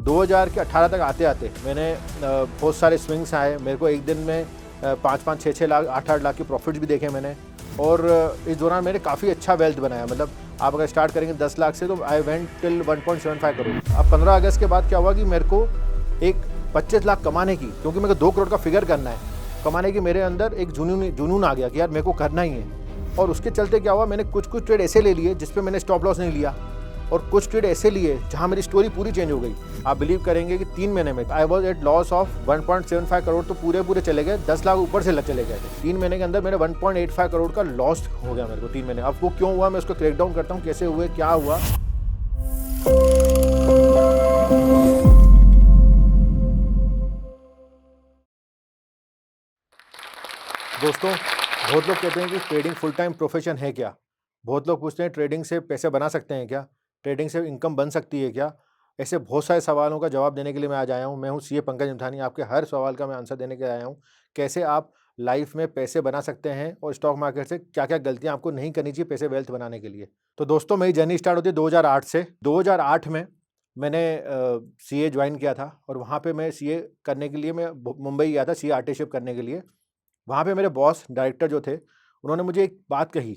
2000 के 18 तक आते आते मैंने बहुत सारे स्विंग्स आए। मेरे को एक दिन में 5-5, 6-6 लाख, 8-8 लाख के प्रॉफिट्स भी देखे मैंने। और इस दौरान मैंने काफ़ी अच्छा वेल्थ बनाया। मतलब आप अगर स्टार्ट करेंगे 10 लाख से तो आई वेंट टिल 1.75 करोड़। अब 15 अगस्त के बाद क्या हुआ कि मेरे को एक 25 लाख कमाने की, क्योंकि मेरे को 2 करोड़ का फिगर करना है, कमाने की मेरे अंदर एक जुनून आ गया कि यार मेरे को करना ही है। और उसके चलते क्या हुआ, मैंने कुछ ट्रेड ऐसे ले लिए जिस पे मैंने स्टॉप लॉस नहीं लिया, और कुछ ट्रेड ऐसे लिए जहां मेरी स्टोरी पूरी चेंज हो गई। आप बिलीव करेंगे कि 3 महीने में I was at loss of 1.75 crore तो पूरे चले गए, 10 लाख ऊपर से चले गए थे। 3 महीने के अंदर मेरे 1.85 करोड़ का लॉस हो गया मेरे को 3 महीने। अब वो क्यों हुआ मैं उसको ब्रेक डाउन करता हूँ, कैसे हुए, क्या हुआ। दोस्तों, बहुत लोग कहते हैं कि ट्रेडिंग फुल टाइम प्रोफेशन है क्या। बहुत लोग पूछते हैं ट्रेडिंग से पैसे बना सकते हैं क्या, ट्रेडिंग से इनकम बन सकती है क्या। ऐसे बहुत सारे सवालों का जवाब देने के लिए मैं आज आया हूँ। मैं हूँ सीए पंकज नथानी। आपके हर सवाल का मैं आंसर देने के लिए आया हूँ। कैसे आप लाइफ में पैसे बना सकते हैं और स्टॉक मार्केट से क्या क्या गलतियाँ आपको नहीं करनी चाहिए पैसे वेल्थ बनाने के लिए। तो दोस्तों, मेरी जर्नी स्टार्ट होती है 2008 से। 2008 में मैंने सीए ज्वाइन किया था, और वहाँ पे मैं सीए करने के लिए मैं मुंबई गया था सीए आर्टिशिप करने के लिए। वहाँ पे मेरे बॉस डायरेक्टर जो थे, उन्होंने मुझे एक बात कही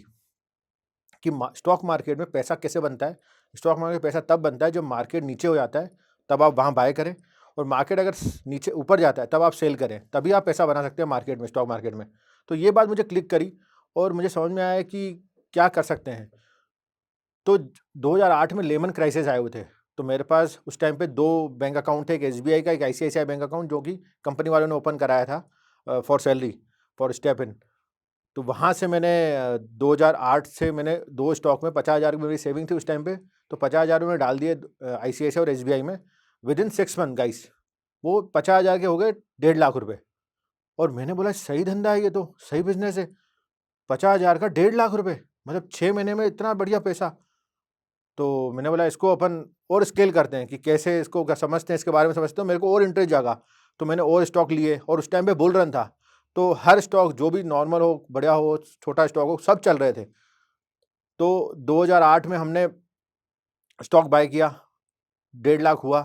कि स्टॉक मार्केट में पैसा कैसे बनता है। स्टॉक मार्केट में पैसा तब बनता है जब मार्केट नीचे हो जाता है, तब आप वहाँ बाय करें, और मार्केट अगर नीचे ऊपर जाता है तब आप सेल करें, तभी आप पैसा बना सकते हैं मार्केट में, स्टॉक मार्केट में। तो ये बात मुझे क्लिक करी और मुझे समझ में आया कि क्या कर सकते हैं। तो 2008 में लेमन क्राइसिस आए हुए थे, तो मेरे पास उस टाइम पे 2 बैंक अकाउंट थे, एक एसबीआई का, एक आईसीआईसीआई बैंक अकाउंट, जो कि कंपनी वालों ने ओपन कराया था for salary, for step in. तो वहाँ से मैंने 2008 से मैंने 2 स्टॉक में 50,000 की मेरी सेविंग थी उस टाइम पे, तो 50,000 मैंने डाल दिए आईसीआईसीआई और एसबीआई में। विद इन 6 मंथ गाइस, वो 50,000 के हो गए 1.5 लाख रुपए। और मैंने बोला सही धंधा है, ये तो सही बिजनेस है। 50,000 का 1.5 लाख रुपए, मतलब 6 महीने में इतना बढ़िया पैसा। तो मैंने बोला इसको अपन और स्केल करते हैं कि कैसे इसको समझते हैं, इसके बारे में समझते हैं। मेरे को और इंटरेस्ट जागा, तो मैंने और स्टॉक लिए, और उस टाइम पे बुल रन था, तो हर स्टॉक जो भी नॉर्मल हो, बढ़िया हो, छोटा स्टॉक हो, सब चल रहे थे। तो 2008 में हमने स्टॉक बाय किया, 1.5 लाख हुआ।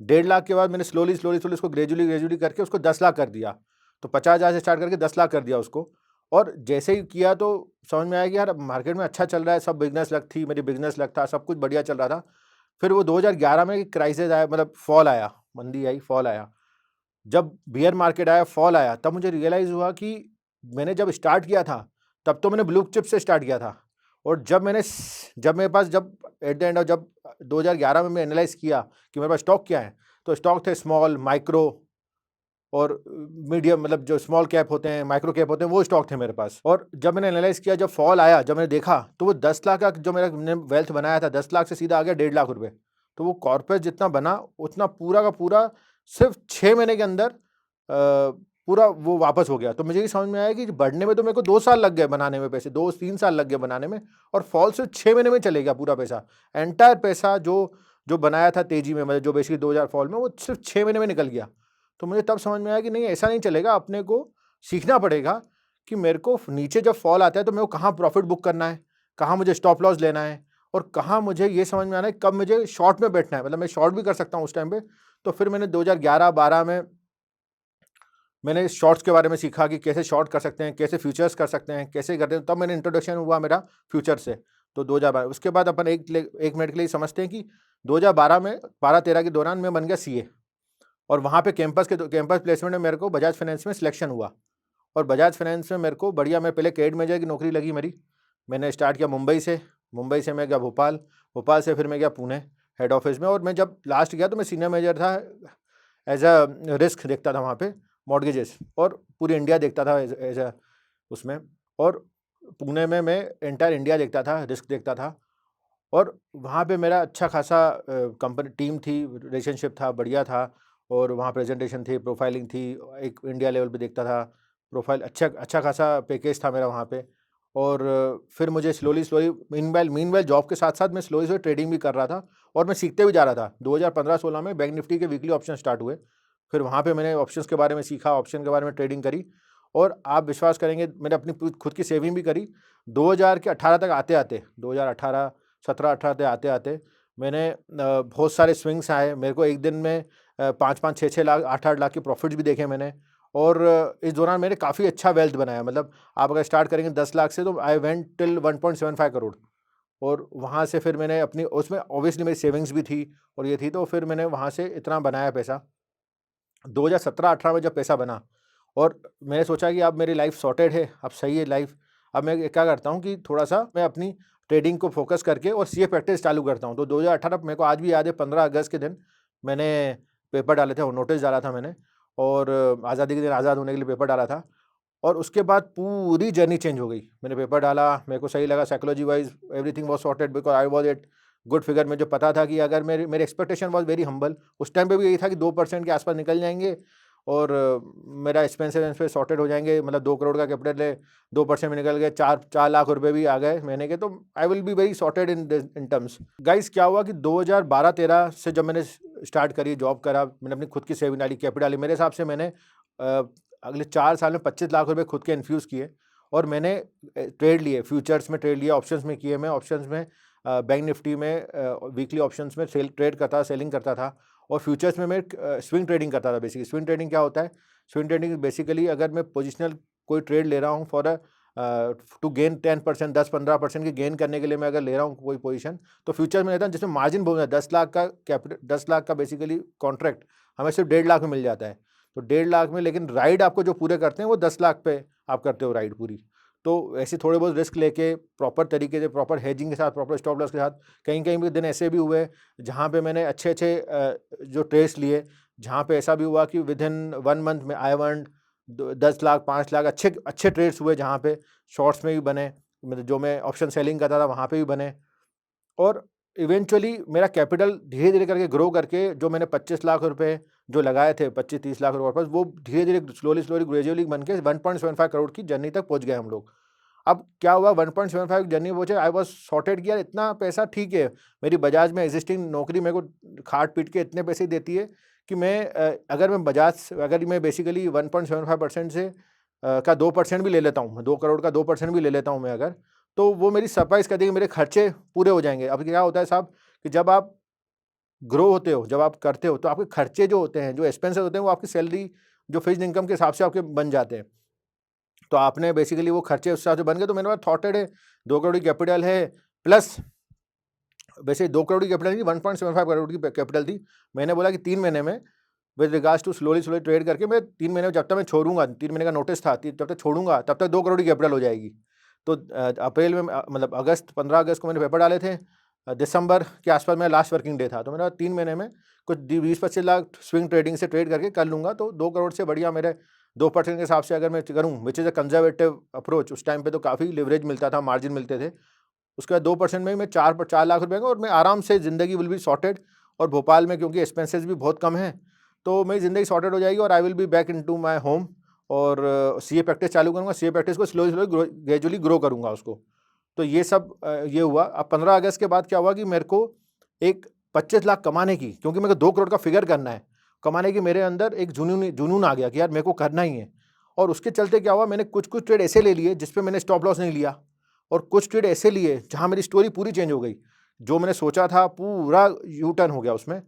1.5 लाख के बाद मैंने स्लोली उसको ग्रेजुअली करके उसको 10 लाख कर दिया। तो 50,000 से स्टार्ट करके 10 लाख कर दिया उसको। और जैसे ही किया तो समझ में आया कि यार मार्केट में अच्छा चल रहा है, सब बिजनेस लक थी, मेरी बिजनेस लक था, सब कुछ बढ़िया चल रहा था। फिर वो 2011 में क्राइसिस आया, मतलब फॉल आया, मंदी आई, फॉल आया। जब बियर मार्केट आया, फॉल आया, तब मुझे रियलाइज़ हुआ कि मैंने जब स्टार्ट किया था, तब तो मैंने ब्लू चिप से स्टार्ट किया था। और जब मेरे पास, जब एट द एंड ऑफ, जब 2011 में मैं एनालाइज़ किया कि मेरे पास स्टॉक क्या है, तो स्टॉक थे स्मॉल, माइक्रो और मीडियम, मतलब जो स्मॉल कैप होते हैं, माइक्रो कैप होते हैं, वो स्टॉक थे मेरे पास। और जब मैंने एनालाइज़ किया, जब फॉल आया, जब मैंने देखा, तो वो 10 लाख का जो मैंने वेल्थ बनाया था, 10 लाख से सीधा आ गया 1.5 लाख रुपए। तो वो कॉर्पोरेट जितना बना, उतना पूरा का पूरा सिर्फ 6 महीने के अंदर पूरा वो वापस हो गया। तो मुझे ये समझ में आया कि बढ़ने में तो मेरे को 2 साल लग गए बनाने में, पैसे 2-3 साल लग गए बनाने में, और फॉल सिर्फ 6 महीने में चले गया पूरा पैसा। एंटायर पैसा जो बनाया था तेजी में, मतलब जो बेसिकली 2000 फॉल में, वो सिर्फ 6 महीने में निकल गया। तो मुझे तब समझ में आया कि नहीं, ऐसा नहीं चलेगा, अपने को सीखना पड़ेगा कि मेरे को नीचे जब फॉल आता है तो मेरे को कहाँ प्रॉफिट बुक करना है, कहाँ मुझे स्टॉप लॉस लेना है, और कहाँ मुझे ये समझ में आना है कब मुझे शॉर्ट में बैठना है। मतलब मैं शॉर्ट भी कर सकता हूँ उस टाइम पे। तो फिर मैंने 2011-12 में मैंने शॉर्ट्स के बारे में सीखा कि कैसे शॉर्ट कर सकते हैं, कैसे फ्यूचर्स कर सकते हैं, कैसे करते हैं। तब मैंने इंट्रोडक्शन हुआ मेरा फ्यूचर से। तो 2012, उसके बाद अपन एक मिनट के लिए समझते हैं कि 2012 में 12-13 के दौरान मैं बन गया सीए, और वहाँ पे कैंपस प्लेसमेंट में मेरे को बजाज फाइनेंस में सिलेक्शन हुआ। और बजाज फाइनेंस में मेरे को बढ़िया, मैं पहले कैड मैनेजर की नौकरी लगी मेरी। मैंने स्टार्ट किया मुंबई से मैं गया भोपाल से फिर मैं गया पुणे हेड ऑफिस में। और मैं जब लास्ट गया तो मैं सीनियर मैनेजर था, एज अ रिस्क देखता था वहाँ पे, मॉर्गेजेस, और पूरी इंडिया देखता था एज अ उसमें। और पुणे में मैं एंटायर इंडिया देखता था, रिस्क देखता था। और वहाँ पे मेरा अच्छा खासा कंपनी टीम थी, रिलेशनशिप था, बढ़िया था। और वहाँ प्रेजेंटेशन थी, प्रोफाइलिंग थी, एक इंडिया लेवल पे देखता था प्रोफाइल, अच्छा खासा पैकेज था मेरा वहाँ पे। और फिर मुझे स्लोली मीनवाइल जॉब के साथ साथ मैं स्लोली ट्रेडिंग भी कर रहा था, और मैं सीखते भी जा रहा था। 2015-16 में बैंक निफ्टी के वीकली ऑप्शन स्टार्ट हुए। फिर वहाँ पे मैंने ऑप्शंस के बारे में सीखा, ऑप्शन के बारे में ट्रेडिंग करी। और आप विश्वास करेंगे, मैंने अपनी खुद की सेविंग भी करी। 2018 तक आते आते, 2018 17-18 आते आते मैंने बहुत सारे स्विंग्स आए, मेरे को एक दिन में 5-5, 6-6 लाख, 8-8 लाख के प्रॉफ़िट्स भी देखे मैंने। और इस दौरान मैंने काफ़ी अच्छा वेल्थ बनाया। मतलब आप अगर स्टार्ट करेंगे 10 लाख से, तो आई वेंट टिल 1.75 करोड़। और वहाँ से फिर मैंने अपनी, उसमें ऑब्वियसली मेरी सेविंग्स भी थी और ये थी, तो फिर मैंने वहाँ से इतना बनाया पैसा। 2017-18 में जब पैसा बना और मैंने सोचा कि अब मेरी लाइफ सॉर्टेड है, अब सही है लाइफ। अब मैं क्या करता हूँ कि थोड़ा-सा मैं अपनी ट्रेडिंग को फ़ोकस करके और सीए प्रैक्टिस चालू करता हूँ। तो 2018 मेरे को आज भी याद है, 15 अगस्त के दिन मैंने पेपर डाले थे और नोटिस डाला था मैंने, और आज़ादी के दिन आज़ाद होने के लिए पेपर डाला था। और उसके बाद पूरी जर्नी चेंज हो गई। मैंने पेपर डाला, मेरे को सही लगा, psychology wise everything was sorted because I was at good figure. मुझे पता था कि अगर मेरी एक्सपेक्टेशन वाज़ वेरी हम्बल। उस टाइम पे भी यही था कि 2% के आस-पास निकल जाएँगे और मेरा एक्सपेंसेस सॉर्टेड हो जाएँगे। मतलब 2 करोड़ का कैपिटल है, 2% में निकल गए, 4 लाख रुपए भी आ गए महीने के, तो I will be very sorted in terms. Guys क्या हुआ कि 2012-13 से जब मैंने स्टार्ट करी, जॉब करा, मैंने अपनी खुद की सेविंग डाली, कैपिटल डाली। मेरे हिसाब से मैंने अगले 4 साल में 25 लाख रुपए खुद के इन्फ्यूज़ किए और मैंने ट्रेड लिए, फ्यूचर्स में ट्रेड लिया, ऑप्शंस में किए। मैं ऑप्शंस में बैंक निफ्टी में वीकली ऑप्शंस में ट्रेड करता, सेलिंग करता था। और फ्यूचर्स में मैं स्विंग ट्रेडिंग करता था। बेसिकली स्विंग ट्रेडिंग क्या होता है? स्विंग ट्रेडिंग बेसिकली, अगर मैं पोजिशनल कोई ट्रेड ले रहा हूँ फॉर टू गेन 10%, 10-15% की गेन करने के लिए मैं अगर ले रहा हूँ कोई पोजीशन, तो फ्यूचर में लेता हूँ जिसमें मार्जिन बहुत है। 10 लाख का कैपिटल, 10 लाख का बेसिकली कॉन्ट्रैक्ट हमें सिर्फ 1.5 लाख में मिल जाता है। तो 1.5 लाख में, लेकिन राइड आपको जो पूरे करते हैं वो 10 लाख पे आप करते हो राइड पूरी। तो ऐसे थोड़े बहुत रिस्क लेके प्रॉपर तरीके से, प्रॉपर हेजिंग के साथ, प्रॉपर स्टॉप लॉस के साथ, कहीं-कहीं भी दिन ऐसे भी हुए जहाँ पे मैंने अच्छे-अच्छे जो ट्रेड्स लिए, जहाँ पे ऐसा भी हुआ कि विदिन 1 मंथ में आई अर्न्ड 10 लाख, 5 लाख, अच्छे अच्छे ट्रेड्स हुए जहाँ पे शॉर्ट्स में भी बने, मतलब जो मैं ऑप्शन सेलिंग करता था वहाँ पे भी बने। और इवेंचुअली मेरा कैपिटल धीरे-धीरे करके ग्रो करके, जो मैंने 25 लाख रुपए जो लगाए थे, 25-30 लाख रुपए वापस, वो धीरे-धीरे, स्लोली ग्रेजुअली बन के 1.75 करोड़ की जर्नी तक पहुँच गए हम लोग। अब क्या हुआ, 1.75 जर्नी पहुँचे, आई वाज़ सॉर्टेड कि यार इतना पैसा ठीक है। मेरी बजाज में एक्जिस्टिंग नौकरी मेरे को खाट-पीट के इतने पैसे देती है कि मैं अगर मैं अगर मैं बेसिकली 1.75% से का 2% भी ले लेता हूँ, 2 करोड़ का 2% भी ले लेता हूँ मैं अगर, तो वो मेरी सफाइस कर देगी, मेरे खर्चे पूरे हो जाएँगे। अब क्या होता है साहब कि जब आप ग्रो होते हो, जब आप करते हो, तो आपके खर्चे जो होते हैं, जो एक्सपेंसेस होते हैं, वो आपकी सैलरी, जो फिक्स्ड इनकम के हिसाब से आपके बन जाते हैं। तो आपने बेसिकली वो खर्चे उस हिसाब से बन गए, तो मेरे पास थॉटेड है, 2 करोड़ की कैपिटल है, प्लस वैसे 2 करोड़ की कैपिटल नहीं, 1.75 करोड़ की कैपिटल थी। मैंने बोला कि 3 महीने में, with regards to slowly trade करके, मैं 3 महीने में, जब तक मैं छोड़ूंगा, 3 महीने का नोटिस था, जब तक छोड़ूंगा तब तक 2 करोड़ की कैपिटल हो जाएगी। तो अप्रैल में, मतलब अगस्त, 15 अगस्त को मैंने पेपर डाले थे। दिसंबर के आसपास मेरा लास्ट वर्किंग डे था, तो मैंने 3 महीने में कुछ 20-25 लाख स्विंग ट्रेडिंग से ट्रेड करके कर लूँगा, तो 2 करोड़ से बढ़िया मेरे 2% के हिसाब से अगर मैं करूँ, which is a conservative approach. उस टाइम पे तो काफ़ी लिवरेज मिलता था, मार्जिन मिलते थे। उसके बाद 2% में ही मैं 4 लाख रुपए का, और मैं आराम से ज़िंदगी विल बी सॉर्टेड। और भोपाल में क्योंकि एक्सपेंसेस भी बहुत कम हैं, तो मेरी ज़िंदगी सॉर्टेड हो जाएगी और I will be back into my home. और सीए प्रैक्टिस चालू करूँगा, सीए प्रैक्टिस को स्लोली ग्रेजुअली ग्रो करूँगा उसको। तो ये सब ये हुआ। अब 15 अगस्त के बाद क्या हुआ कि मेरे को एक 25 लाख कमाने की, क्योंकि मेरे को 2 करोड़ का फिगर करना है, कमाने की मेरे अंदर एक जुनून आ गया कि यार मेरे को करना ही है। और उसके चलते क्या हुआ, मैंने कुछ-कुछ ट्रेड ऐसे ले लिए जिस पे मैंने स्टॉप लॉस नहीं लिया, और कुछ ट्रेड ऐसे लिए जहाँ मेरी स्टोरी पूरी चेंज हो गई। जो मैंने सोचा था पूरा यू टर्न हो गया उसमें।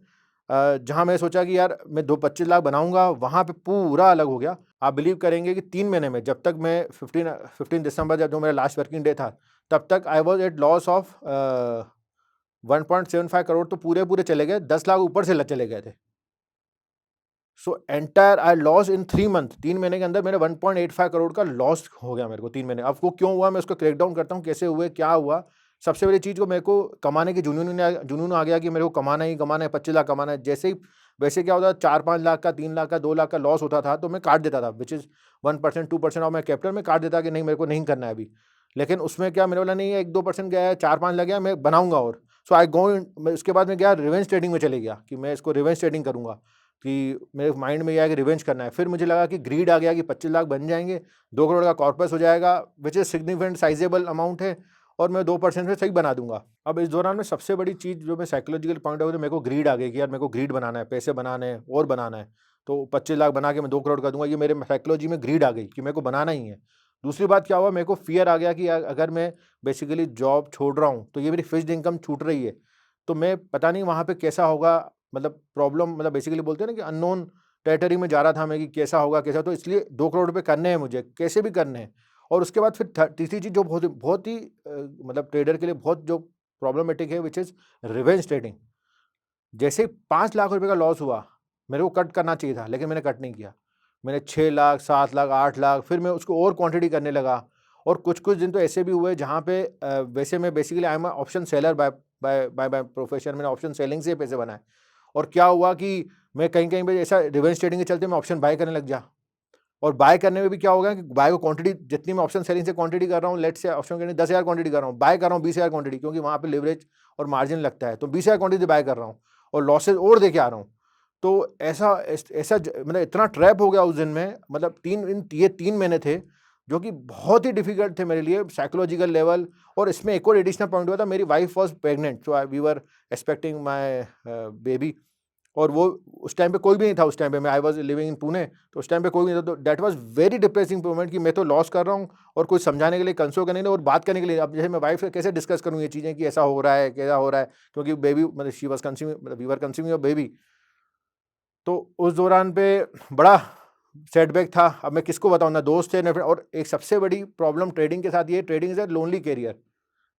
जहाँ मैंने सोचा कि यार मैं 25 लाख बनाऊँगा, वहाँ पे पूरा अलग हो गया। आप बिलीव करेंगे कि 3 महीने में, जब तक मैं 15 दिसंबर, जब जो मेरा लास्ट वर्किंग डे था, तब तक I was at loss of 1.75 crore, तो पूरे चले गए, 10 लाख ऊपर से चले गए थे। So entire I loss in 3 month, 3 महीने के अंदर मेरे 1.85 करोड़ का लॉस हो गया मेरे को 3 महीने। अब वो क्यों हुआ, मैं उसको क्रैक डाउन करता हूँ, कैसे हुए, क्या हुआ। सबसे बड़ी चीज़ को, मेरे को कमाने की जुनून आ गया कि मेरे को कमाना ही कमाना है, 25 लाख कमाना है। जैसे ही, वैसे क्या होता है, 4-5 लाख का, 3 लाख का, 2 लाख का लॉस होता था, तो मैं काट देता था, which is 1%, 2% of my capital में काट देता कि नहीं, मेरे को नहीं करना है अभी। लेकिन उसमें क्या, मेरे वाला नहीं है, 1-2% गया है, 4-5 लग गया, मैं बनाऊँगा। और सो आई गो इन, उसके बाद मैं गया रिवेंज ट्रेडिंग में चले गया कि मैं इसको रिवेंज ट्रेडिंग करूँगा, कि मेरे माइंड में ये आया कि रिवेंज करना है। फिर मुझे लगा कि ग्रीड आ गया कि 25 लाख बन जाएँगे, 2 करोड़ का कॉर्पस हो जाएगा, व्हिच इज़ सिग्निफिकेंट साइज़ेबल अमाउंट है, और मैं 2% में सही बना दूँगा। अब इस दौरान में सबसे बड़ी चीज़ जो मैं साइकोलॉजिकल पॉइंट ऑफ व्यू से, मेरे को ग्रीड आ गई कि यार मेरे को ग्रीड बनाना है, पैसे बनाने हैं और बनाना है। तो 25 लाख बना के मैं 2 करोड़ कर दूँगा, ये मेरे साइकोलॉजी में ग्रीड आ गई कि मेरे को बनाना ही है। दूसरी बात क्या हुआ, मेरे को फ़ियर आ गया कि अगर मैं बेसिकली जॉब छोड़ रहा हूँ, तो ये मेरी फिक्स्ड इनकम छूट रही है। तो मैं पता नहीं वहाँ पे कैसा होगा, मतलब प्रॉब्लम, मतलब बेसिकली बोलते हैं ना कि अननोन टेरिटरी में जा रहा था मैं कि कैसा होगा कैसा, तो इसलिए 2 करोड़ रुपए करने हैं मुझे, कैसे भी करने हैं। और उसके बाद फिर तीसरी चीज़ जो बहुत ही मतलब ट्रेडर के लिए बहुत जो प्रॉब्लमेटिक है, व्हिच इज़ रिवेंज ट्रेडिंग। जैसे ही 5 लाख रुपए का लॉस हुआ, मेरे को कट करना चाहिए था, लेकिन मैंने कट नहीं किया। मैंने 6 लाख, 7 लाख, 8 लाख, फिर मैं उसको और क्वांटिटी करने लगा। और कुछ-कुछ दिन तो ऐसे भी हुए जहाँ पे वैसे मैं basically I am a option seller by by by by profession, मैंने ऑप्शन सेलिंग से पैसे बनाए। और क्या हुआ कि मैं कहीं-कहीं पे ऐसा रिवेंज ट्रेडिंग के चलते मैं ऑप्शन बाय करने लग गया। और बाय करने में भी क्या होगा कि बाय को क्वांटिटी जितनी मैं ऑप्शन सेलिंग से क्वांटिटी कर रहा हूँ, लेट्स से ऑप्शन के 10,000 क्वांटिटी कर रहा हूँ, बाय कर रहा हूँ 20,000 क्वांटिटी, क्योंकि वहाँ पे लिवरेज और मार्जिन लगता है, तो 20,000 क्वांटिटी बाय कर रहा हूँ और लॉसेस और देके आ रहा हूँ। तो ऐसा मतलब इतना ट्रैप हो गया उस दिन में, मतलब ये 3 महीने थे जो कि बहुत ही डिफिकल्ट थे मेरे लिए साइकोलॉजिकल लेवल। और इसमें एक और एडिशनल पॉइंट हुआ था, मेरी wife was pregnant, so we were expecting my baby. और वो उस टाइम पे कोई भी नहीं था, उस टाइम पे मैं I was living in Pune, तो उस टाइम पे कोई भी नहीं था, तो that was very depressing moment कि मैं तो लॉस कर रहा हूँ और कुछ समझाने के लिए, कंसोल करने के लिए और बात करने के लिए, अब जैसे मैं वाइफ से कैसे डिस्कस करूँ ये चीज़ें कि ऐसा हो रहा है, कैसा हो रहा है, क्योंकि बेबी मतलब शी वाज़ कंसीविंग, मतलब we were conceiving a baby. तो उस दौरान पे बड़ा सेटबैक था। अब मैं किसको बताऊँ, ना दोस्त थे ना फ्रेंड। और एक सबसे बड़ी प्रॉब्लम ट्रेडिंग के साथ ये, trading is a lonely career.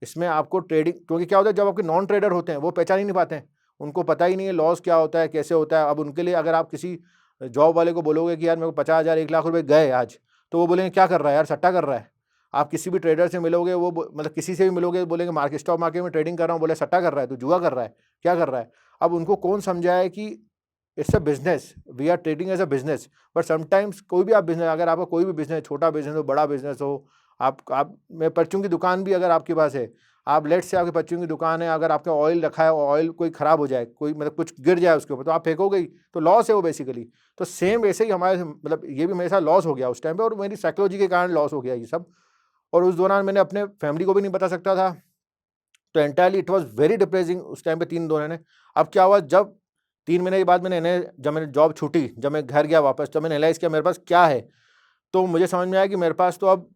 इसमें आपको ट्रेडिंग, क्योंकि क्या होता है जब आपके नॉन ट्रेडर होते हैं वो पहचान ही नहीं पाते हैं, उनको पता ही नहीं है लॉस क्या होता है, कैसे होता है। अब उनके लिए अगर आप किसी जॉब वाले को बोलोगे कि यार मेरे को 50,000 1 लाख रुपए गए आज, तो वो बोलेंगे क्या कर रहा है यार, सट्टा कर रहा है। आप किसी भी ट्रेडर से मिलोगे, वो मतलब किसी से भी मिलोगे बोलेंगे मार्केट, स्टॉक मार्केट में ट्रेडिंग कर रहा हूँ, बोले सट्टा कर रहा है, तो जुआ कर रहा है, क्या कर रहा है। अब उनको कौन समझाए कि it's a business, we are trading as a business. But sometimes कोई भी आप बिजनेस, अगर आपका कोई भी बिजनेस, छोटा बिजनेस हो, बड़ा बिजनेस हो, आप मैं परचून की दुकान भी अगर आपके पास है, आप लेट्स से आपकी परचून की दुकान है, अगर आपका ऑयल रखा है, ऑयल कोई खराब हो जाए, कोई मतलब कुछ गिर जाए उसके ऊपर, तो आप फेंकोगे ही, तो लॉस है वो बेसिकली। तो सेम वैसे ही हमारे, मतलब ये भी मेरे साथ लॉस हो गया उस टाइम पे, और मेरी साइकोलॉजी के कारण लॉस हो गया ये सब। और उस दौरान मैंने अपने फैमिली को भी नहीं बता सकता था, तो entirely it was very depressing उस टाइम पे 3 महीने। अब क्या हुआ, जब 3 महीने के बाद जब मैंने जॉब छूटी, जब मैं घर गया वापस, तब मैंने रियलाइज़ किया मेरे पास क्या है। तो मुझे समझ में आया कि मेरे पास तो अब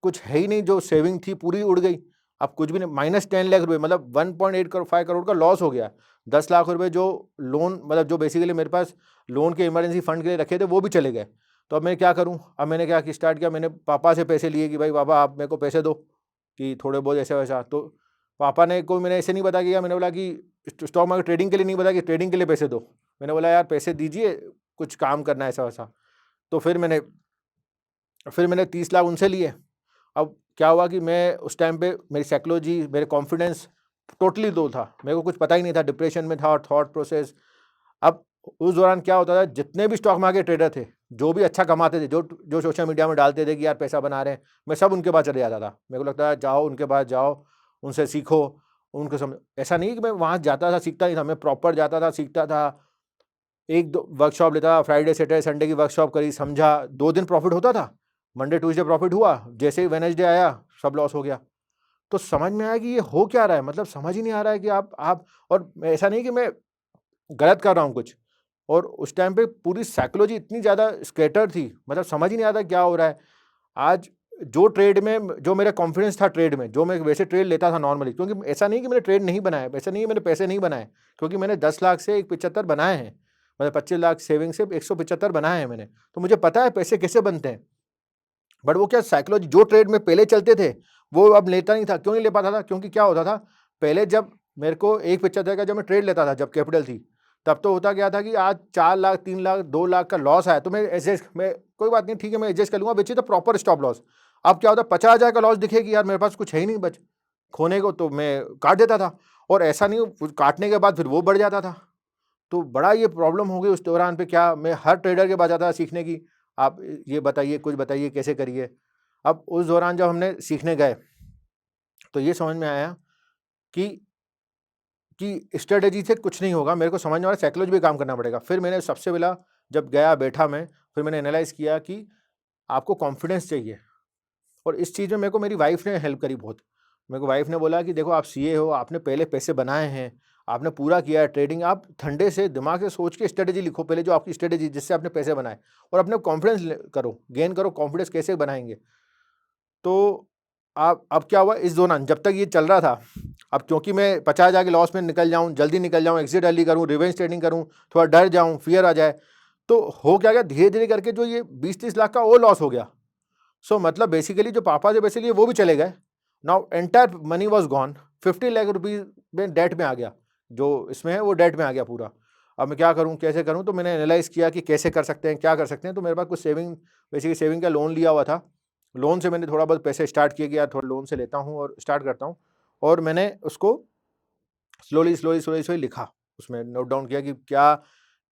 कुछ है ही नहीं, जो सेविंग थी पूरी उड़ गई। अब कुछ भी नहीं, माइनस 10 लाख रुपए, मतलब 1.8 करोड़ 5 करोड़ का लॉस हो गया। 10 लाख रुपए जो लोन, मतलब जो बेसिकली मेरे पास लोन के इमरजेंसी फंड के लिए रखे थे, वो भी चले गए। तो अब मैं क्या करूँ? अब मैंने क्या कि स्टार्ट किया, मैंने पापा से पैसे लिए कि भाई पापा आप मेरे को पैसे दो, कि थोड़े बहुत ऐसा-वैसा। तो पापा ने को मैंने ऐसे नहीं बता किया, मैंने बोला कि स्टॉक मार्केट ट्रेडिंग के लिए नहीं बताया कि ट्रेडिंग के लिए पैसे दो। मैंने बोला यार पैसे दीजिए, कुछ काम करना है ऐसा-वैसा। तो फिर मैंने 30 लाख उनसे लिए। अब क्या हुआ कि मैं उस टाइम पे मेरी साइकोलॉजी, मेरे कॉन्फिडेंस टोटली लो था। मेरे को कुछ पता ही नहीं था, डिप्रेशन में था और थॉट प्रोसेस। अब उस दौरान क्या होता था, जितने भी स्टॉक मार्केट ट्रेडर थे, जो भी अच्छा कमाते थे, जो जो सोशल मीडिया में डालते थे कि यार पैसा बना रहे हैं, मैं सब उनके पास चले जाता था। मेरे को लगता है जाओ उनके पास जाओ, उनसे सीखो, उनको समझ। ऐसा नहीं कि मैं वहाँ जाता था सीखता नहीं था, मैं प्रॉपर जाता था, सीखता था। 1-2 वर्कशॉप लेता था, फ्राइडे, सैटरडे, संडे की वर्कशॉप करी, समझा, 2 दिन प्रॉफिट होता था। मंडे, ट्यूसडे प्रॉफिट हुआ, जैसे ही वेडनेसडे आया, सब लॉस हो गया। तो समझ में आया कि ये हो क्या रहा है, मतलब समझ ही नहीं आ रहा है कि आप और ऐसा नहीं कि मैं गलत कर रहा हूँ कुछ। और उस टाइम पे पूरी साइकोलॉजी इतनी ज़्यादा स्कैटर थी, मतलब समझ ही नहीं आता क्या हो रहा है। आज जो ट्रेड में जो मेरा कॉन्फिडेंस था ट्रेड में, जो मैं वैसे ट्रेड लेता था नॉर्मली, क्योंकि ऐसा नहीं कि मैंने ट्रेड नहीं बनाया, ऐसा नहीं है मैंने पैसे नहीं बनाए, क्योंकि मैंने 10 लाख से 175 बनाए हैं, मतलब 25 लाख सेविंग से 175 बनाए हैं मैंने। तो मुझे पता है पैसे कैसे बनते हैं। बट वो क्या साइकोलॉजी, जो ट्रेड में पहले चलते थे, वो अब लेता नहीं था। क्यों नहीं ले पाता था? क्योंकि क्या होता था, पहले जब मेरे को 175 का जब मैं ट्रेड लेता था, जब कैपिटल थी, तब तो होता क्या था कि आज 4 लाख, 3 लाख, 2 लाख का लॉस आया, तो मैं कोई बात नहीं, ठीक है मैं एडजस्ट कर लूँगा, बेचिए तो प्रॉपर स्टॉप लॉस। अब क्या होता है, 50,000 का लॉस दिखे कि यार मेरे पास कुछ है ही नहीं बच खोने को, तो मैं काट देता था। और ऐसा नहीं, काटने के बाद फिर वो बढ़ जाता था। तो बड़ा ये प्रॉब्लम हो गई उस दौरान पे। क्या मैं हर ट्रेडर के पास जाता था सीखने की, आप ये बताइए, कुछ बताइए कैसे करिए। अब उस दौरान जब हमने सीखने गए, तो ये समझ में आया कि स्ट्रेटेजी से कुछ नहीं होगा, मेरे को समझ में आ रहा है साइकोलॉजी पे काम करना पड़ेगा। फिर मैंने सबसे पहला जब गया बैठा मैं, फिर मैंने एनालाइज़ किया कि आपको कॉन्फिडेंस चाहिए। और इस चीज़ में मेरे को मेरी वाइफ़ ने हेल्प करी बहुत। मेरे को वाइफ़ ने बोला कि देखो आप सीए हो, आपने पहले पैसे बनाए हैं, आपने पूरा किया है ट्रेडिंग, आप ठंडे से दिमाग से सोच के स्ट्रेटेजी लिखो पहले, जो आपकी स्ट्रेटेजी जिससे आपने पैसे बनाए, और अपने कॉन्फिडेंस करो, गेन करो, कॉन्फिडेंस कैसे बनाएँगे। तो अब क्या हुआ इस दौरान जब तक ये चल रहा था, अब क्योंकि मैं 50 जाके लॉस में निकल जाऊँ, जल्दी निकल जाऊँ, एग्जिट अर्ली करूँ, रिवेंज ट्रेडिंग करूँ, थोड़ा डर जाऊँ, फियर आ जाए, तो हो क्या गया, धीरे-धीरे करके जो ये 20-30 लाख का वो लॉस हो गया। सो मतलब बेसिकली जो पापा थे बेसिकली वो भी चले गए। Now entire money was gone, 50 lakh rupees में डेट में आ गया, जो इसमें है वो डेट में आ गया पूरा। अब मैं क्या करूँ, कैसे करूँ? तो मैंने एनालाइज़ किया कि कैसे कर सकते हैं, क्या कर सकते हैं, तो मेरे पास कुछ सेविंग, बेसिकली सेविंग का लोन लिया हुआ था। लोन से मैंने थोड़ा बहुत पैसे स्टार्ट किए कि यार थोड़ा लोन से लेता हूँ और स्टार्ट करता हूँ, और मैंने उसको स्लोली लिखा। उसमें नोट डाउन किया कि क्या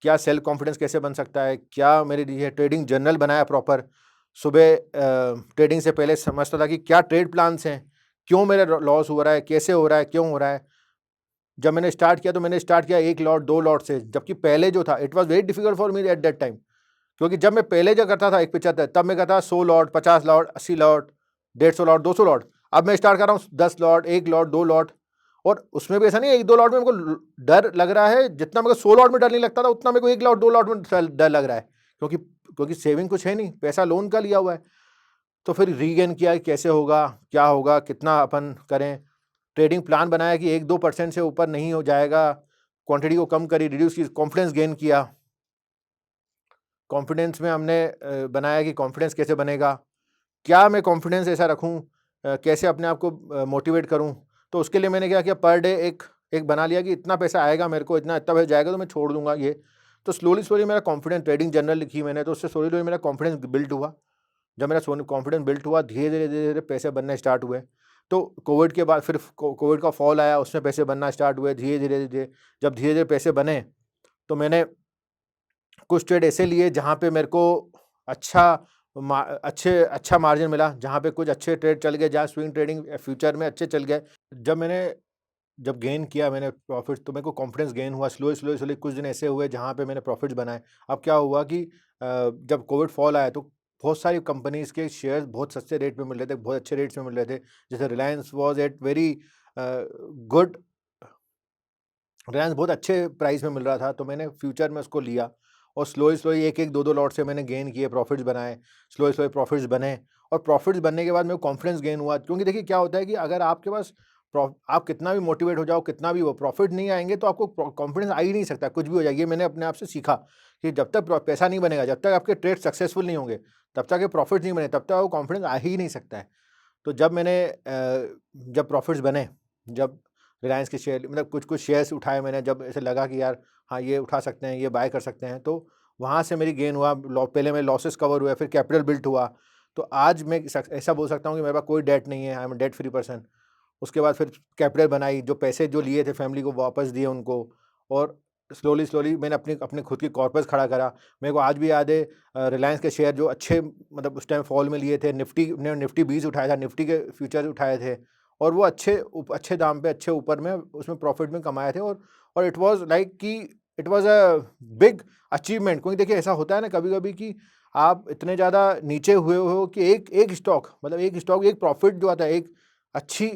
क्या सेल्फ कॉन्फिडेंस कैसे बन सकता है, क्या मेरे लिए ट्रेडिंग जर्नल बनाया प्रॉपर। सुबह ट्रेडिंग से पहले समझता था कि क्या ट्रेड प्लान्स हैं, क्यों मेरा लॉस हो रहा है, कैसे हो रहा है, क्यों हो रहा है। जब मैंने स्टार्ट किया तो मैंने स्टार्ट किया 1 लॉट 2 लॉट से, जबकि पहले जो था it was very difficult for me at that time. क्योंकि जब मैं पहले जो करता था 175 तब मैं करता था 100 lot, 50 lot, 80 lot, 150 lot, 200 lot. अब मैं स्टार्ट कर रहा हूँ 10 लॉट, 1 लॉट, 2 लॉट, और उसमें भी ऐसा नहीं है 1-2 लॉट में मेरे को डर लग रहा है, जितना मेरे को 100 लॉट में डर नहीं लगता था उतना मेरे को 1 लॉट 2 लॉट में डर लग रहा है। क्योंकि क्योंकि सेविंग कुछ है नहीं, पैसा लोन का लिया हुआ है। तो फिर रीगेन किया कि कैसे होगा, क्या होगा, कितना अपन करें। ट्रेडिंग प्लान बनाया कि 1-2% से ऊपर नहीं हो जाएगा, क्वांटिटी को कम करी, रिड्यूस की, कॉन्फिडेंस गेन किया। कॉन्फिडेंस में हमने बनाया कि कॉन्फिडेंस कैसे बनेगा, क्या मैं कॉन्फिडेंस ऐसा रखूं, कैसे अपने आप को मोटिवेट करूं। तो उसके लिए मैंने क्या किया, पर डे एक एक बना लिया कि इतना पैसा आएगा मेरे को, इतना पैसा जाएगा तो मैं छोड़ दूंगा ये। तो स्लोली मेरा कॉन्फिडेंस, ट्रेडिंग जर्नल लिखी मैंने, तो उससे स्लोली मेरा कॉन्फिडेंस बिल्ड हुआ। जब मेरा कॉन्फिडेंस बिल्ड हुआ, धीरे धीरे पैसे बनने स्टार्ट हुए। तो कोविड के बाद फिर कोविड का फॉल आया, उसमें पैसे बनना स्टार्ट हुए धीरे धीरे। जब धीरे धीरे पैसे बने तो मैंने कुछ ट्रेड ऐसे लिए जहाँ पे मेरे को अच्छा अच्छा मार्जिन मिला, जहाँ पे कुछ अच्छे ट्रेड चल गए, जहाँ स्विंग ट्रेडिंग फ्यूचर में अच्छे चल गए। जब गेन किया मैंने प्रॉफिट, तो मेरे को कॉन्फिडेंस गेन हुआ। स्लोली कुछ दिन ऐसे हुए जहाँ पे मैंने प्रॉफिट्स बनाए। अब क्या हुआ कि जब कोविड फॉल आया तो बहुत सारी कंपनीज़ के शेयर्स बहुत सस्ते रेट पे मिल रहे थे, बहुत अच्छे रेट्स में मिल रहे थे। जैसे Reliance was at very good, Reliance बहुत अच्छे प्राइस में मिल रहा था, तो मैंने फ्यूचर में उसको लिया, और स्लोली 1-1, 2-2 लॉट से मैंने गेन किए, प्रॉफिट्स बनाए, स्लोली प्रॉफिट्स बने। और प्रॉफिट्स बनने के बाद मेरे को कॉन्फिडेंस गेन हुआ, क्योंकि देखिए क्या होता है कि अगर आपके पास आप कितना भी मोटिवेट हो जाओ, कितना भी वो प्रॉफिट नहीं आएंगे तो आपको कॉन्फिडेंस आ ही नहीं सकता, कुछ भी हो जाए। ये मैंने अपने आप से सीखा कि जब तक पैसा नहीं बनेगा, जब तक आपके ट्रेड सक्सेसफुल नहीं होंगे, तब तक प्रॉफिट नहीं बने, तब तक आपको कॉन्फिडेंस आ ही नहीं सकता है। तो जब प्रॉफिट्स बने, जब रिलायंस के शेयर, मतलब कुछ शेयर्स उठाए मैंने, जब ऐसे लगा कि यार हाँ ये उठा सकते हैं, ये बाय कर सकते हैं, तो वहाँ से मेरी गेन हुआ। पहले मेरे लॉसेस कवर हुए, फिर कैपिटल बिल्ट हुआ। तो आज मैं ऐसा बोल सकता हूँ कि मेरे पास कोई डेट नहीं है, I am debt free person. उसके बाद फिर कैपिटल बनाई, जो पैसे जो लिए थे फैमिली को वापस दिए उनको, और स्लोली मैंने अपनी अपने खुद की कॉर्पस खड़ा करा। मेरे को आज भी याद है रिलायंस के शेयर जो अच्छे, मतलब उस टाइम फॉल में लिए थे, निफ्टी 20 उठाया था, निफ्टी के फ्यूचर उठाए थे, और वो अच्छे दाम पे, अच्छे ऊपर में उसमें प्रॉफिट में कमाए थे। और इट वाज लाइक कि it was a big achievement. क्योंकि देखिए ऐसा होता है ना कभी कभी कि आप इतने ज़्यादा नीचे हुए हो कि एक एक स्टॉक, मतलब एक स्टॉक, एक प्रॉफिट जो आता है, एक अच्छी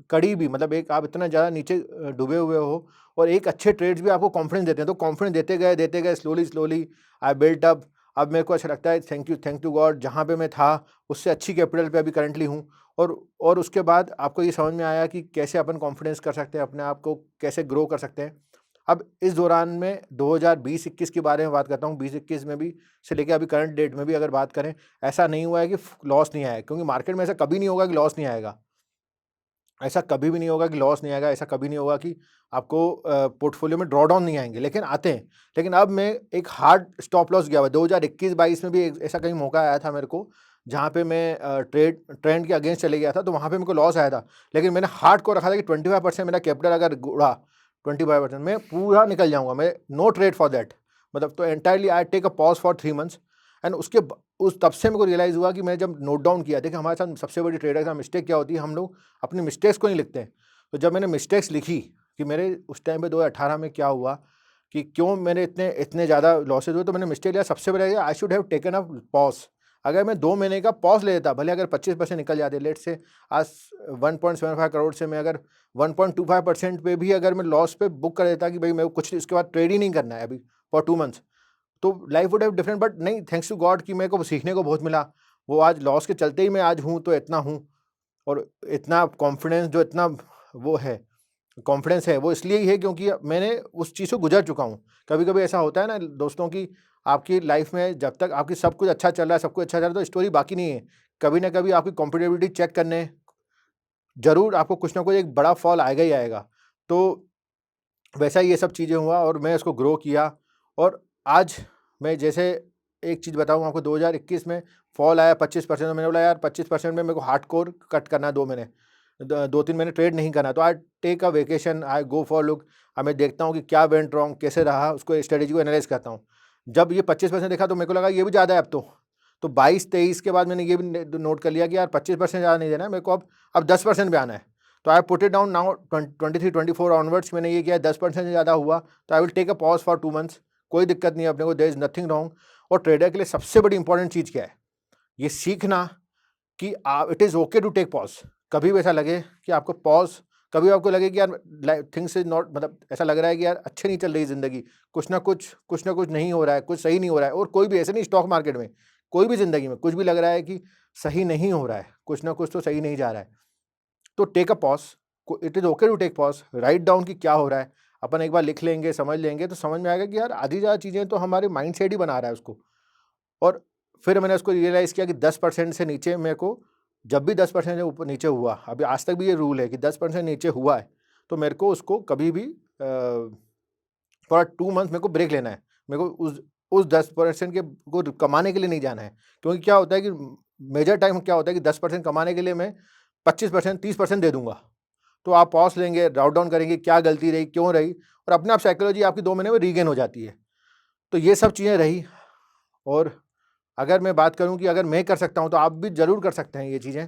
कड़ी भी, मतलब एक आप इतना ज़्यादा नीचे डूबे हुए हो, और एक अच्छे ट्रेड्स भी आपको कॉन्फिडेंस देते हैं। तो कॉन्फिडेंस देते गए स्लोली आई बिल्ट अप। अब मेरे को अच्छा लगता है, थैंक यू गॉड, जहाँ पे मैं था उससे अच्छी कैपिटल पे अभी करंटली हूँ। और उसके बाद आपको ये समझ में आया कि कैसे अपन कॉन्फिडेंस कर सकते हैं, अपने आप को कैसे ग्रो कर सकते हैं। अब इस दौरान में 2020-21 के बारे में बात करता हूँ। 20-21 में भी से लेके अभी करंट डेट में भी अगर बात करें, ऐसा नहीं हुआ है कि लॉस नहीं आया, क्योंकि मार्केट में ऐसा कभी नहीं होगा कि लॉस नहीं आएगा। ऐसा कभी भी नहीं होगा कि लॉस नहीं आएगा, ऐसा कभी नहीं होगा कि आपको पोर्टफोलियो में ड्रॉडाउन नहीं आएंगे, लेकिन आते हैं। लेकिन अब मैं एक हार्ड स्टॉप लॉस गया हुआ। 2021-22 में भी ऐसा कहीं मौका आया था मेरे को, जहाँ पे मैं ट्रेंड के अगेंस्ट चले गया था, तो वहाँ पे मेरे को लॉस आया था। लेकिन मैंने हार्ड को रखा था कि 25% मेरा कैपिटल अगर उड़ा, 25% मैं पूरा निकल जाऊँगा, मैं नो ट्रेड फॉर दैट। मतलब तो entirely I take a pause for 3 months. And उस तब से मेरे को रियलाइज़ हुआ कि मैं जब नोट डाउन किया, देखिए हमारे साथ सबसे बड़ी ट्रेडर का मिस्टेक क्या होती है, हम लोग अपनी मिस्टेक्स को नहीं लिखते हैं। तो जब मैंने मिस्टेक्स लिखी कि मेरे उस टाइम पे 2018 में क्या हुआ, कि क्यों मेरे इतने इतने ज़्यादा लॉसेज हुए, तो मैंने मिस्टेक लिया। सबसे बड़ा ये, I should have taken a pause. अगर मैं 2 महीने का पॉज ले लेता, भले अगर 25% निकल जाते, लेट्स से आज 1.75 करोड़ से मैं अगर 1.25% पे भी अगर मैं लॉस पे बुक कर देता कि भाई मेरे को कुछ इसके बाद ट्रेड ही नहीं करना है अभी फॉर 2 मंथ्स, तो life would have different. But नहीं, थैंक्स टू गॉड कि मेरे को सीखने को बहुत मिला। वो आज लॉस के चलते ही मैं आज हूँ तो इतना हूँ। और इतना कॉन्फिडेंस है वो इसलिए ही है क्योंकि मैंने उस चीज़ से गुजर चुका हूँ। कभी-कभी ऐसा होता है ना दोस्तों कि आपकी लाइफ में जब तक आपकी सब कुछ अच्छा चल रहा है, सब कुछ अच्छा चल रहा है तो स्टोरी बाकी नहीं है। कभी न कभी आपकी कॉम्पिटिबिलिटी चेक करने ज़रूर आपको कुछ ना कुछ एक बड़ा फॉल आएगा ही आएगा। तो वैसा ही ये सब चीज़ें हुआ और मैं इसको ग्रो किया और आज मैं जैसे एक चीज़ बताऊँ आपको 2021 में फॉल आया 25%, तो मैंने बोला यार 25% में मेरे को हार्डकोर कट करना है 2 महीने। 2-3 महीने ट्रेड नहीं करना, तो I take a vacation, I go for look. अब मैं देखता हूँ कि क्या वेंट रॉन्ग, कैसे रहा, उसको स्ट्रेटेजी को एनालाइज़ करता हूँ। जब ये 25% देखा तो मेरे को लगा ये भी ज़्यादा है अब तो 22-23 के बाद मैंने ये भी नोट कर लिया कि यार 25% ज़्यादा नहीं देना है मेरे को, अब 10% पे आना है। तो I put it down now 23-24 onwards मैंने ये किया, 10% से ज़्यादा हुआ तो I will take a pause for 2 months. कोई दिक्कत नहीं है अपने को, देयर इज़ नथिंग रॉन्ग। और ट्रेडर के लिए सबसे बड़ी इंपॉर्टेंट चीज़ क्या है? ये सीखना कि it is okay to take pause. कभी भी ऐसा लगे कि आपको पॉज, कभी आपको लगे कि यार थिंग्स इज नॉट, मतलब ऐसा लग रहा है कि यार अच्छे नहीं चल रही ज़िंदगी, कुछ ना कुछ नहीं हो रहा है, कुछ सही नहीं हो रहा है। और कोई भी, ऐसे नहीं स्टॉक मार्केट में, कोई भी ज़िंदगी में कुछ भी लग रहा है कि सही नहीं हो रहा है, कुछ ना कुछ तो सही नहीं जा रहा है, तो take a pause. It is okay to take pause, write down कि क्या हो रहा है। अपन एक बार लिख लेंगे, समझ लेंगे तो समझ में आएगा कि यार आधी ज़्यादा चीज़ें तो हमारे माइंड सेट ही बना रहा है उसको। और फिर मैंने उसको रियलाइज़ किया कि 10% से नीचे मेरे को, जब भी 10% से ऊपर नीचे हुआ, अभी आज तक भी ये रूल है कि 10% नीचे हुआ है तो मेरे को उसको कभी भी फॉर 2 मंथ मेरे को ब्रेक लेना है। मेरे को उस 10% के को कमाने के लिए नहीं जाना है। क्योंकि क्या होता है कि मेजर टाइम क्या होता है कि 10% कमाने के लिए मैं 25%, 30% दे दूँगा। तो आप पॉज़ लेंगे, राउट डाउन करेंगे, क्या गलती रही, क्यों रही, और अपने आप साइकोलॉजी आपकी 2 महीने में रीगेन हो जाती है। तो ये सब चीज़ें रही। और अगर मैं बात करूँ कि अगर मैं कर सकता हूँ तो आप भी ज़रूर कर सकते हैं ये चीज़ें।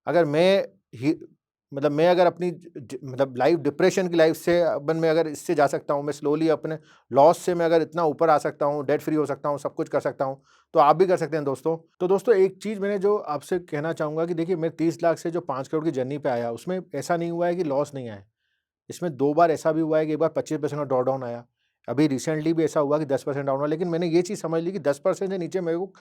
अगर मैं ही मतलब मैं अगर अपनी मतलब लाइफ, डिप्रेशन की लाइफ से अपन मैं अगर इससे जा सकता हूँ, मैं स्लोली अपने लॉस से मैं अगर इतना ऊपर आ सकता हूँ, डेट फ्री हो सकता हूँ, सब कुछ कर सकता हूँ, तो आप भी कर सकते हैं दोस्तों। तो दोस्तों एक चीज़ मैंने जो आपसे कहना चाहूँगा कि देखिए, मैं 30 लाख से जो 5 करोड़ की जर्नी पे आया, उसमें ऐसा नहीं हुआ है कि लॉस नहीं आया। इसमें 2 बार ऐसा भी हुआ है कि एक बार 25% का ड्रॉडाउन आया। अभी रिसेंटली भी ऐसा हुआ कि 10% डाउन हुआ, लेकिन मैंने ये चीज़ समझ ली कि 10% से नीचे मेरे को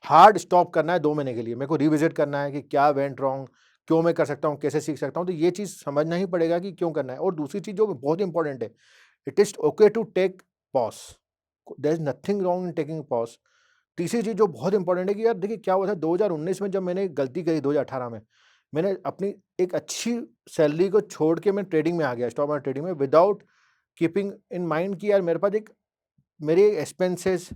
हार्ड स्टॉप करना है 2 महीने के लिए। मेरे को रिविज़िट करना है कि क्या वेंट रॉन्ग, क्यों मैं कर सकता हूँ, कैसे सीख सकता हूँ। तो ये चीज़ समझना ही पड़ेगा कि क्यों करना है। और दूसरी चीज़ जो बहुत इंपॉर्टेंट है, it is okay to take pause. There is nothing wrong in taking pause. तीसरी चीज़ जो बहुत इंपॉर्टेंट है कि यार देखिए क्या हुआ था 2019 में, जब मैंने गलती करी 2018 में, मैंने अपनी एक अच्छी सैलरी को छोड़ के मैं ट्रेडिंग में आ गया, स्टॉक मार्केट ट्रेडिंग में, विदाउट कीपिंग इन माइंड कि यार मेरे पास एक, मेरे एक्सपेंसेस,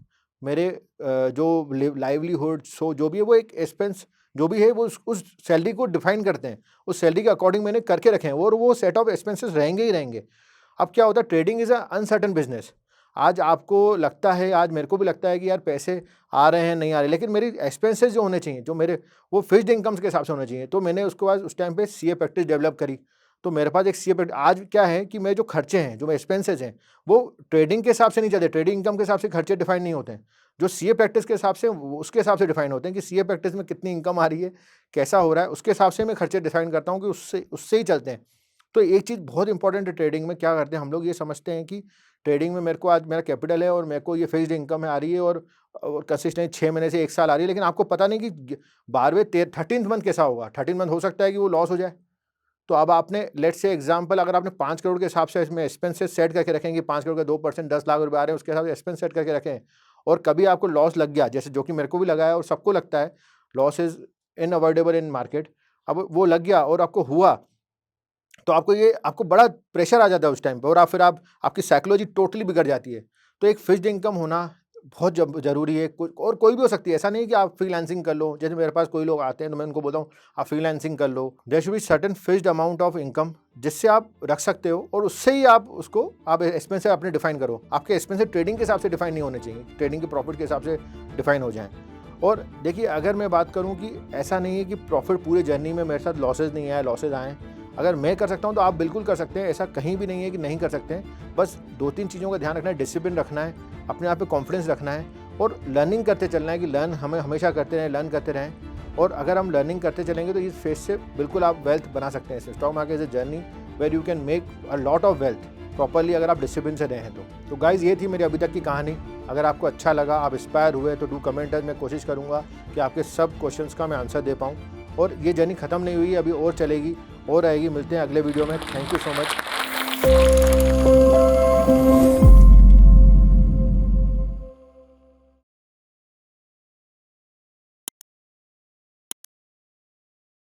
मेरे जो लाइवलीहुड, सो जो भी है वो एक एक्सपेंस जो भी है वो उस सैलरी को डिफाइन करते हैं। उस सैलरी के अकॉर्डिंग मैंने करके रखे हैं और वो सेट ऑफ एक्सपेंसेस रहेंगे ही रहेंगे। अब क्या होता है, trading is a uncertain business. आज आपको लगता है, आज मेरे को भी लगता है कि यार पैसे आ रहे हैं, नहीं आ रहे, लेकिन मेरी एक्सपेंसेस जो होने चाहिए, जो मेरे, वो फिक्स्ड इनकम्स के हिसाब से होने चाहिए। तो मैंने उसके बाद उस टाइम पे सीए प्रैक्टिस डेवलप करी। तो मेरे पास एक सीए प्रैक्टिस, आज क्या है कि मेरे जो खर्चे हैं, जो मेरे एक्सपेंसेस हैं, वो ट्रेडिंग के हिसाब से नहीं चलते, ट्रेडिंग इनकम के हिसाब से खर्चे डिफाइन नहीं होते हैं। जो सीए प्रैक्टिस के हिसाब से, उसके हिसाब से डिफाइन होते हैं कि सीए प्रैक्टिस में कितनी इनकम आ रही है, कैसा हो रहा है, उसके हिसाब से मैं खर्चे डिफाइन करता हूँ कि उससे उससे ही चलते हैं। तो एक चीज़ बहुत इंपॉर्टेंट है ट्रेडिंग में, क्या करते हैं हम लोग, ये समझते हैं कि ट्रेडिंग में मेरे को, आज मेरा कैपिटल है और मेरे को ये फिक्स्ड इनकम है आ रही है और कंसिस्टेंट 6 महीने से 1 साल आ रही है, लेकिन आपको पता नहीं कि 12वें 13th मंथ कैसा होगा। 13th मंथ हो सकता है कि वो लॉस हो जाए। तो अब आपने, लेट्स से एग्जांपल, अगर आपने 5 करोड़ के हिसाब से इसमें एक्सपेंसेस सेट करके रखेंगे, 5 करोड़ का 2%, 10 लाख रुपए आ रहे हैं, उसके हिसाब से एक्सपेंस सेट करके रखें, और कभी आपको लॉस लग गया, जैसे जो कि मेरे को भी लगा है और सबको लगता है, लॉस इज इनअवॉइडेबल इन मार्केट। अब वो लग गया और आपको हुआ, तो आपको बड़ा प्रेशर आ जाता है उस टाइम पे, और आप आपकी साइकोलॉजी टोटली बिगड़ जाती है। तो एक फिक्स्ड इनकम होना बहुत ज़रूरी है। कोई भी हो सकती है, ऐसा नहीं कि आप फ्रीलांसिंग कर लो। जैसे मेरे पास कोई लोग आते हैं तो मैं उनको बोलता हूँ आप फ्रीलांसिंग कर लो। There should be certain fixed amount of income जिससे आप रख सकते हो, और उससे ही आप एक्सपेंस अपने डिफाइन करो। आपके एक्सपेंस ट्रेडिंग के हिसाब से डिफाइन नहीं होने चाहिए, ट्रेडिंग के प्रॉफिट के हिसाब से डिफाइन हो जाएं। और देखिए, अगर मैं बात करूं कि ऐसा नहीं है कि प्रॉफिट पूरी जर्नी में मेरे साथ लॉसेज नहीं आए, लॉसेज आए। अगर मैं कर सकता हूं तो आप बिल्कुल कर सकते हैं, ऐसा कहीं भी नहीं है कि नहीं कर सकते हैं। बस 2-3 चीज़ों का ध्यान रखना है, डिसिप्लिन रखना है, अपने आप पे कॉन्फिडेंस रखना है, और लर्निंग करते चलना है कि लर्न हमें हमेशा करते रहें, लर्न करते रहें। और अगर हम लर्निंग करते चलेंगे तो इस फेज से बिल्कुल आप वेल्थ बना सकते हैं। Stock market is a journey where you can make a lot of wealth properly, अगर आप डिसिप्लिन से रहें तो गाइज, ये थी मेरी अभी तक की कहानी। अगर आपको अच्छा लगा, आप इंस्पायर हुए, तो डू कमेंट। मैं कोशिश करूँगा कि आपके सब क्वेश्चंस का मैं आंसर दे पाऊँ। और ये जर्नी ख़त्म नहीं हुई, अभी और चलेगी और आएगी। मिलते हैं अगले वीडियो में। Thank you so much.